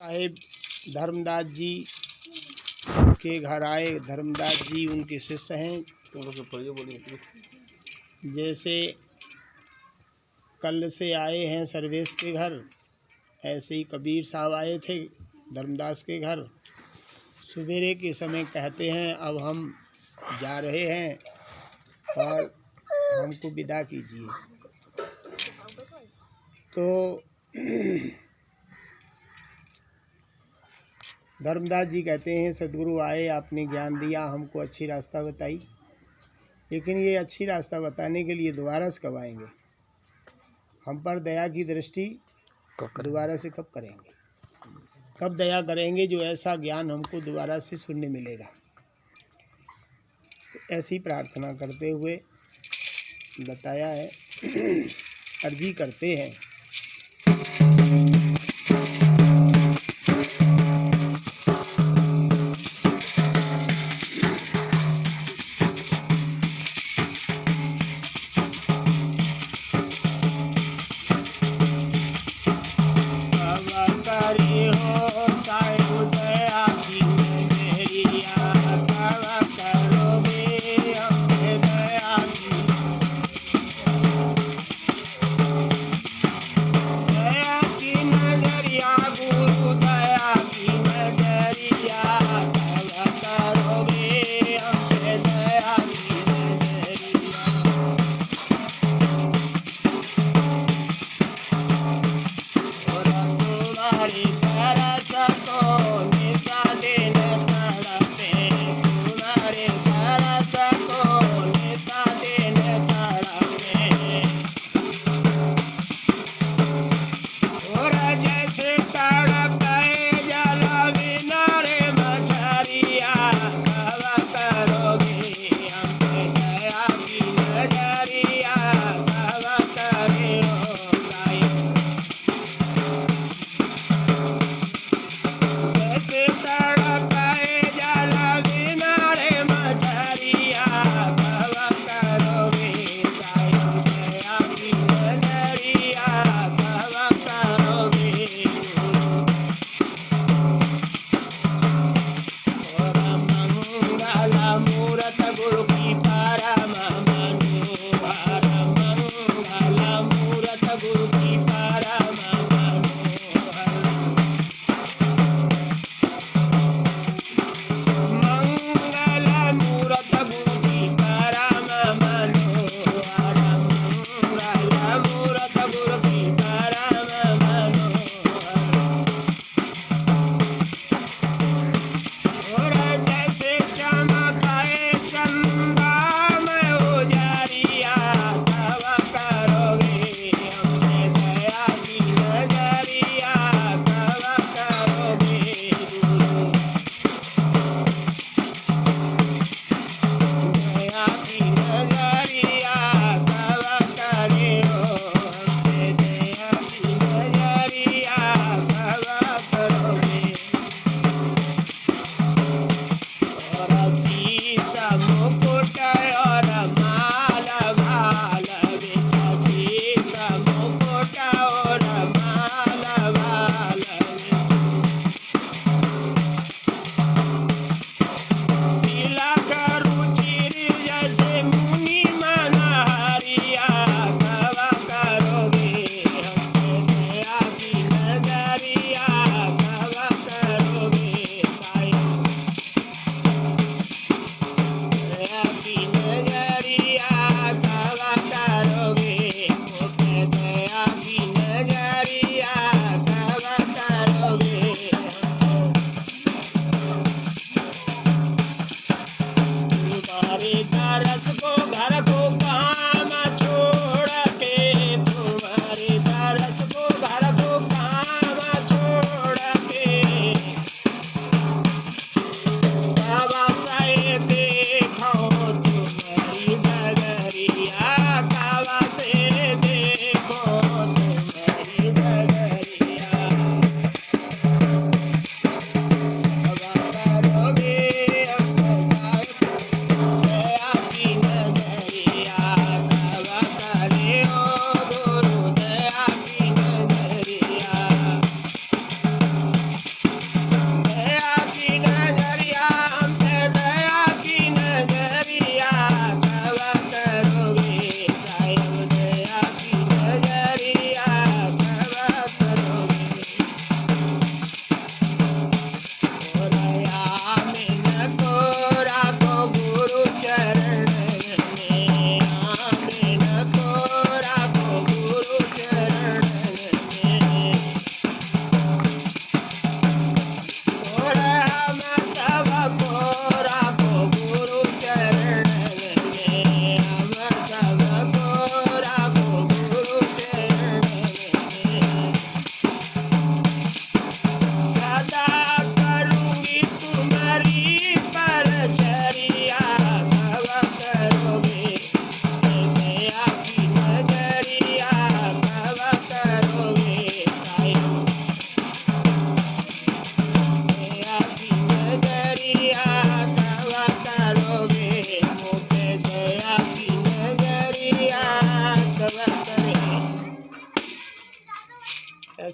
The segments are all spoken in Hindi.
आए धर्मदास जी के घर आए। धर्मदास जी उनके शिष्य हैं। जैसे कल से आए हैं सर्वेश के घर, ऐसे ही कबीर साहब आए थे धर्मदास के घर। सवेरे के समय कहते हैं अब हम जा रहे हैं और हमको विदा कीजिए। तो धर्मदास जी कहते हैं सदगुरु आए, आपने ज्ञान दिया, हमको अच्छी रास्ता बताई, लेकिन ये अच्छी रास्ता बताने के लिए दोबारा से कब आएंगे? हम पर दया की दृष्टि दोबारा से कब करेंगे? कब दया करेंगे जो ऐसा ज्ञान हमको दोबारा से सुनने मिलेगा? तो ऐसी प्रार्थना करते हुए बताया है। अर्जी करते हैं।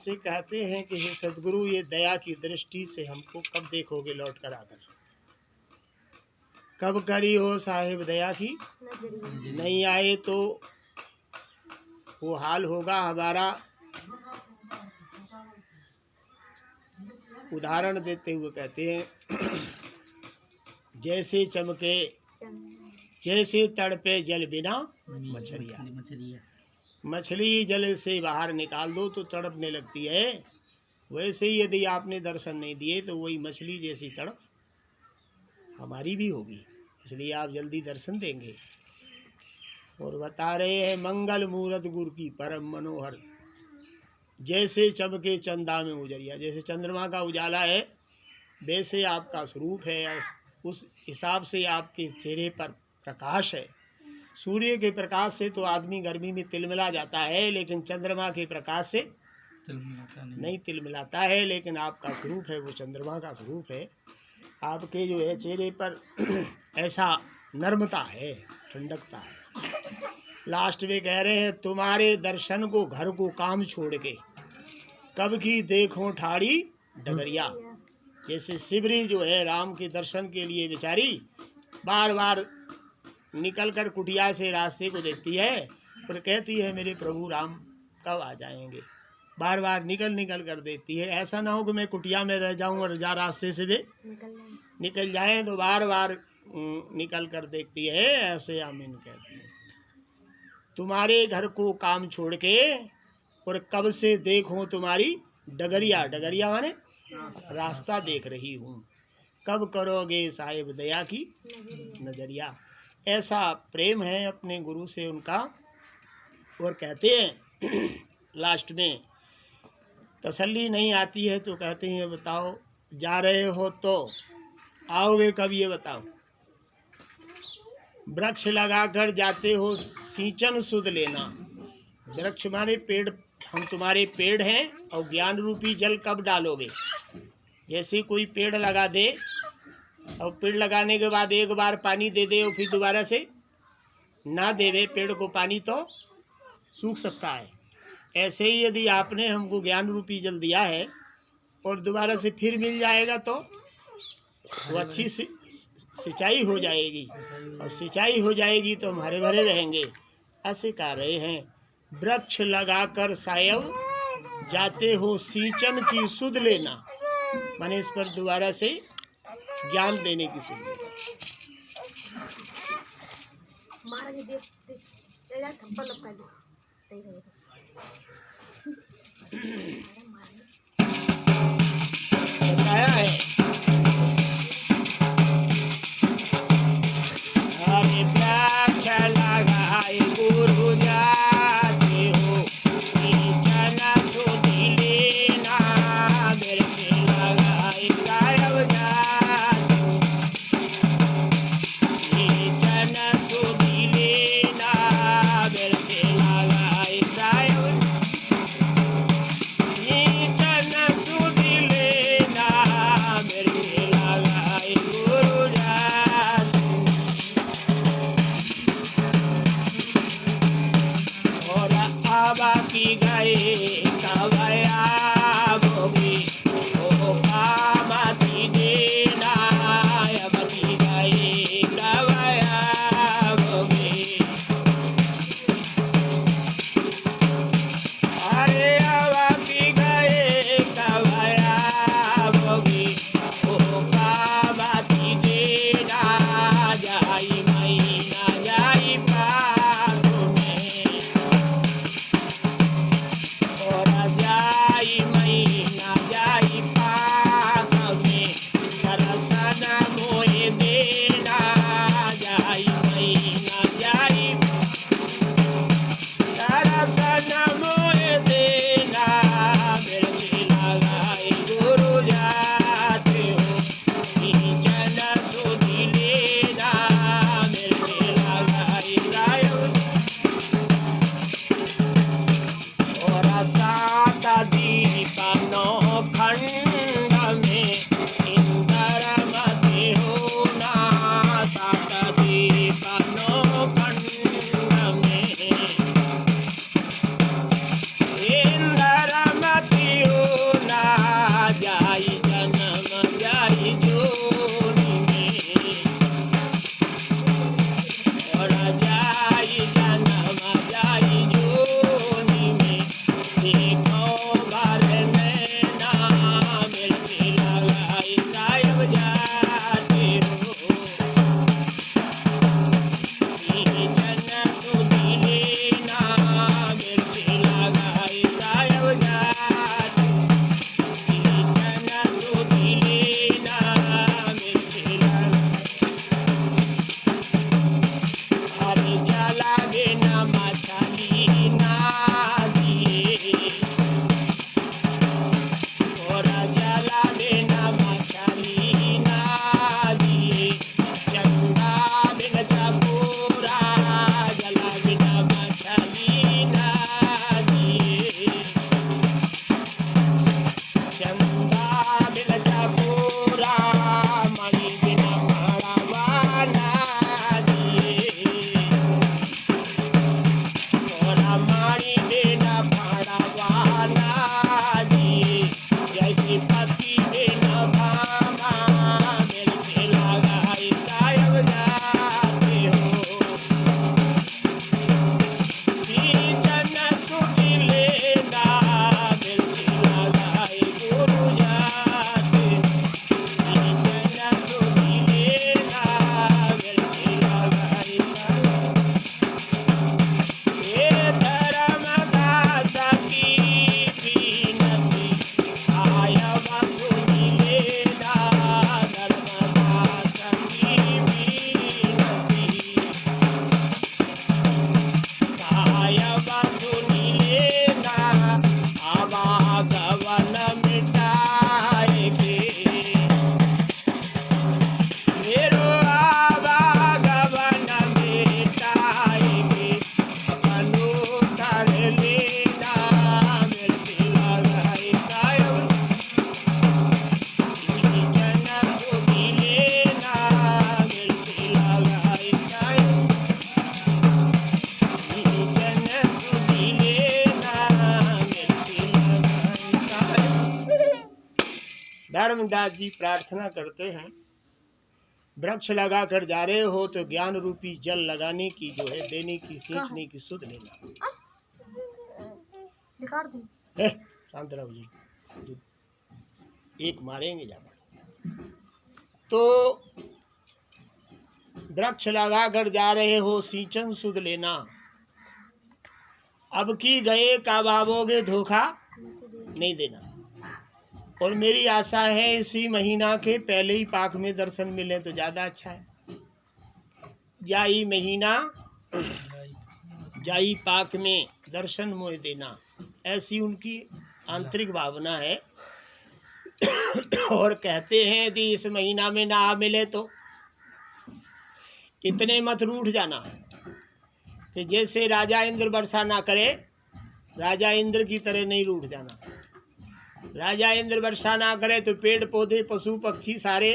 इनसे कहते हैं कि हे सदगुरु, ये दया की दृष्टि से हमको कब देखोगे लौट कर आकर, कब करी हो साहिब दया की, नहीं आए तो वो हाल होगा हमारा। उदाहरण देते हुए कहते हैं जैसे चमके, जैसे तड़पे जल बिना मछलियाँ, मछली जल से बाहर निकाल दो तो तड़पने लगती है, वैसे ही यदि आपने दर्शन नहीं दिए तो वही मछली जैसी तड़प हमारी भी होगी, इसलिए आप जल्दी दर्शन देंगे। और बता रहे हैं मंगल मूरत गुरु की परम मनोहर, जैसे चमके चंदा में उजरिया, जैसे चंद्रमा का उजाला है वैसे आपका स्वरूप है, उस हिसाब से आपके चेहरे पर प्रकाश है। सूर्य के प्रकाश से तो आदमी गर्मी में तिलमिला जाता है, लेकिन चंद्रमा के प्रकाश से नहीं तिलमिलाता है, लेकिन आपका स्वरूप है वो चंद्रमा का स्वरूप है। आपके जो है चेहरे पर ऐसा नर्मता है, ठंडकता है। लास्ट में कह रहे हैं तुम्हारे दर्शन को घर को काम छोड़ के कब की देखो ठाड़ी डगरिया, जैसे शिवरी जो है राम के दर्शन के लिए बेचारी बार बार निकल कर कुटिया से रास्ते को देखती है और कहती है मेरे प्रभु राम कब आ जाएंगे, बार बार निकल कर देती है। ऐसा ना हो कि मैं कुटिया में रह जाऊं और जा रास्ते से वे निकल जाएं, तो बार बार निकल कर देखती है। ऐसे आमीन कहती है तुम्हारे घर को काम छोड़ के और कब से देखो तुम्हारी डगरिया, डगरिया माने रास्ता देख रही हूँ, कब करोगे साहिब दया की नजरिया। ऐसा प्रेम है अपने गुरु से उनका। और कहते हैं लास्ट में तसल्ली नहीं आती है तो कहते हैं बताओ जा रहे हो तो आओगे कब, ये बताओ। वृक्ष लगाकर जाते हो सिंचन सुध लेना, वृक्ष माने पेड़, हम तुम्हारे पेड़ हैं और ज्ञान रूपी जल कब डालोगे। जैसे कोई पेड़ लगा दे और पेड़ लगाने के बाद एक बार पानी दे दे और फिर दोबारा से ना देवे पेड़ को पानी तो सूख सकता है। ऐसे ही यदि आपने हमको ज्ञान रूपी जल दिया है और दोबारा से फिर मिल जाएगा तो वो अच्छी सिंचाई हो जाएगी, और सिंचाई हो जाएगी तो हम हरे भरे रहेंगे। ऐसे कह रहे हैं वृक्ष लगाकर सायब जाते हो सिंचन की सुध लेना, माने इस पर दोबारा से ज्ञान देने की सुध लेना। बताया है अरे वृक्ष लगाए गुरु जाते हो सिंचन सुध लेना, वृक्ष लगाए सायब जाते हो सिंचन सुध लेना, वृक्ष लगाए सायब धर्मदास जी प्रार्थना करते हैं, वृक्ष लगा कर जा रहे हो तो ज्ञान रूपी जल लगाने की जो है, देने की, सींचने की सुध लेना। शांत रहो जी, एक मारेंगे जाकर। तो वृक्ष लगा कर जा रहे हो, सींचन सुध लेना। अब की गए का बाबोगे, धोखा नहीं देना। और मेरी आशा है इसी महीना के पहले ही पाक में दर्शन मिले तो ज़्यादा अच्छा है। जाई महीना जाई पाक में दर्शन मोह देना, ऐसी उनकी आंतरिक भावना है। और कहते हैं कि इस महीना में ना आ मिले तो इतने मत रूठ जाना कि जैसे राजा इंद्र वर्षा ना करे, राजा इंद्र की तरह नहीं रूठ जाना। राजा इंद्र वर्षा ना करे तो पेड़ पौधे पशु पक्षी सारे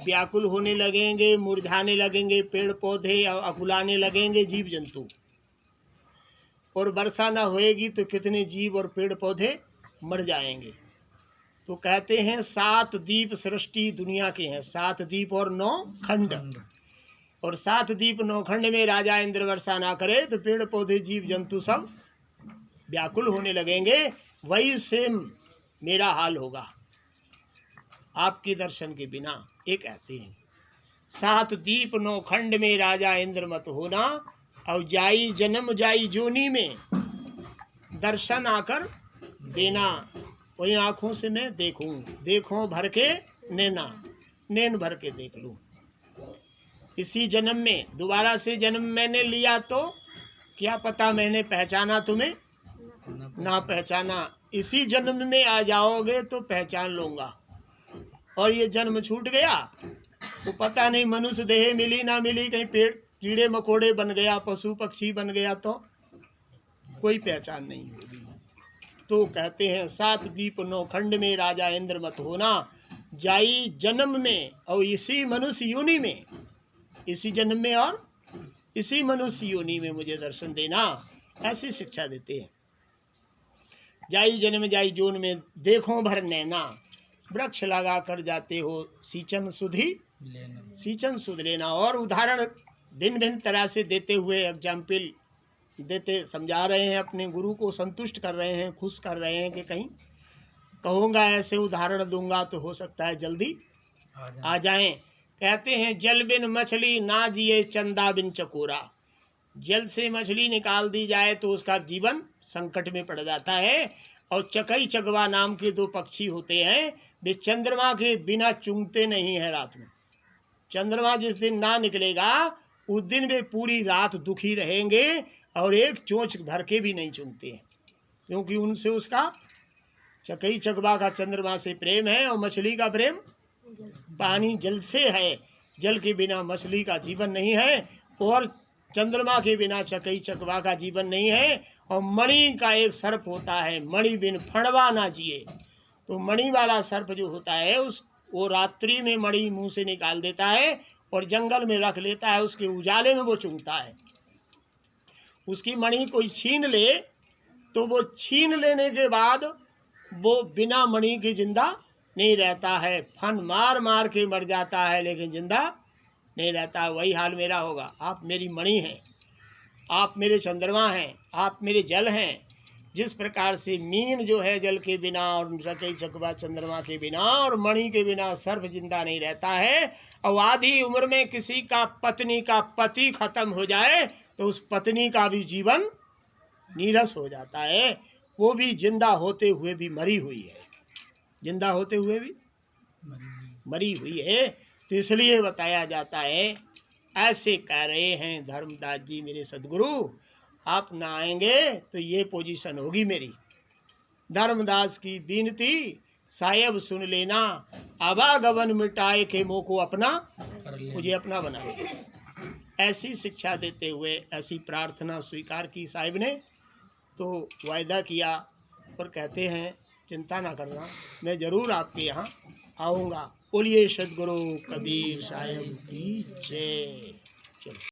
व्याकुल होने लगेंगे, मुरझाने लगेंगे, पेड़ पौधे अकुलाने लगेंगे, जीव जंतु। और वर्षा ना होएगी तो कितने जीव और पेड़ पौधे मर जाएंगे। तो कहते हैं 7 द्वीप सृष्टि दुनिया के हैं, 7 द्वीप और 9 खंड। और 7 द्वीप 9 खंड में राजा इंद्र वर्षा ना करे तो पेड़ पौधे जीव जंतु सब व्याकुल होने लगेंगे। वही सेम मेरा हाल होगा आपके दर्शन के बिना। ये कहते हैं 7 द्वीप 9 खंड में राजा इंद्र मत होना, और जाई जन्म जाई जोनी में दर्शन आकर देना। और इन आँखों से मैं देखूं, देखो भर के नैना, नैन भर के देख लूं। इसी जन्म में दोबारा से जन्म मैंने लिया तो क्या पता मैंने पहचाना तुम्हें ना पहचाना। इसी जन्म में आ जाओगे तो पहचान लूँगा। और ये जन्म छूट गया तो पता नहीं मनुष्य देह मिली ना मिली, कहीं पेड़ कीड़े मकोड़े बन गया, पशु पक्षी बन गया तो कोई पहचान नहीं होगी। तो कहते हैं 7 द्वीप 9 खंड में राजा इंद्र मत होना, जाई जन्म में और इसी मनुष्य योनि में, इसी जन्म में और इसी मनुष्य योनि में मुझे दर्शन देना, ऐसी शिक्षा देते हैं। जाई जन्म जाई जोन में देखो भर नैना, वृक्ष लगा कर जाते हो सींचन सुधि लेना, सींचन सुध लेना। और उदाहरण भिन्न भिन्न तरह से देते हुए एग्जाम्पल देते समझा रहे हैं, अपने गुरु को संतुष्ट कर रहे हैं, खुश कर रहे हैं कि कहीं कहूँगा ऐसे उदाहरण दूंगा तो हो सकता है जल्दी आ जाएं। कहते हैं जल बिन मछली ना जिए चंदा बिन चकोरा। जल से मछली निकाल दी जाए तो उसका जीवन संकट में पड़ जाता है। और चकई चकवा नाम के 2 पक्षी होते हैं, वे चंद्रमा के बिना चुंगते नहीं है रात में। चंद्रमा जिस दिन ना निकलेगा उस दिन वे पूरी रात दुखी रहेंगे और एक चोंच भर के भी नहीं चुंगते हैं, क्योंकि उनसे उसका चकई चकवा का चंद्रमा से प्रेम है और मछली का प्रेम पानी जल से है। जल के बिना मछली का जीवन नहीं है और चंद्रमा के बिना चकई चकवा का जीवन नहीं है। और मणि का एक सर्प होता है, मणि बिन फणवा ना जिए। तो मणि वाला सर्प जो होता है वो रात्रि में मणि मुंह से निकाल देता है और जंगल में रख लेता है, उसके उजाले में वो चुंगता है। उसकी मणि कोई छीन ले तो वो छीन लेने के बाद वो बिना मणि के जिंदा नहीं रहता है, फन मार मार के मर जाता है लेकिन जिंदा नहीं रहता। वही हाल मेरा होगा। आप मेरी मणि हैं, आप मेरे चंद्रमा हैं, आप मेरे जल हैं। जिस प्रकार से मीन जो है जल के बिना और चकई चकवा चंद्रमा के बिना और मणि के बिना सर्प जिंदा नहीं रहता है। और आधी उम्र में किसी का पत्नी का पति खत्म हो जाए तो उस पत्नी का भी जीवन नीरस हो जाता है, वो भी जिंदा होते हुए भी मरी हुई है, जिंदा होते हुए भी मरी हुई है। तो इसलिए बताया जाता है, ऐसे कह रहे हैं धर्मदास जी मेरे सदगुरु, आप ना आएंगे तो ये पोजीशन होगी मेरी। धर्मदास की विनती साहेब सुन लेना, आवागमन मिटाए के मोह को अपना, मुझे अपना बना ले। ऐसी शिक्षा देते हुए ऐसी प्रार्थना स्वीकार की साहिब ने, तो वायदा किया और कहते हैं चिंता ना करना, मैं ज़रूर आपके यहाँ आऊँगा। बोलिए सदगुरु कबीर साहिब की जय।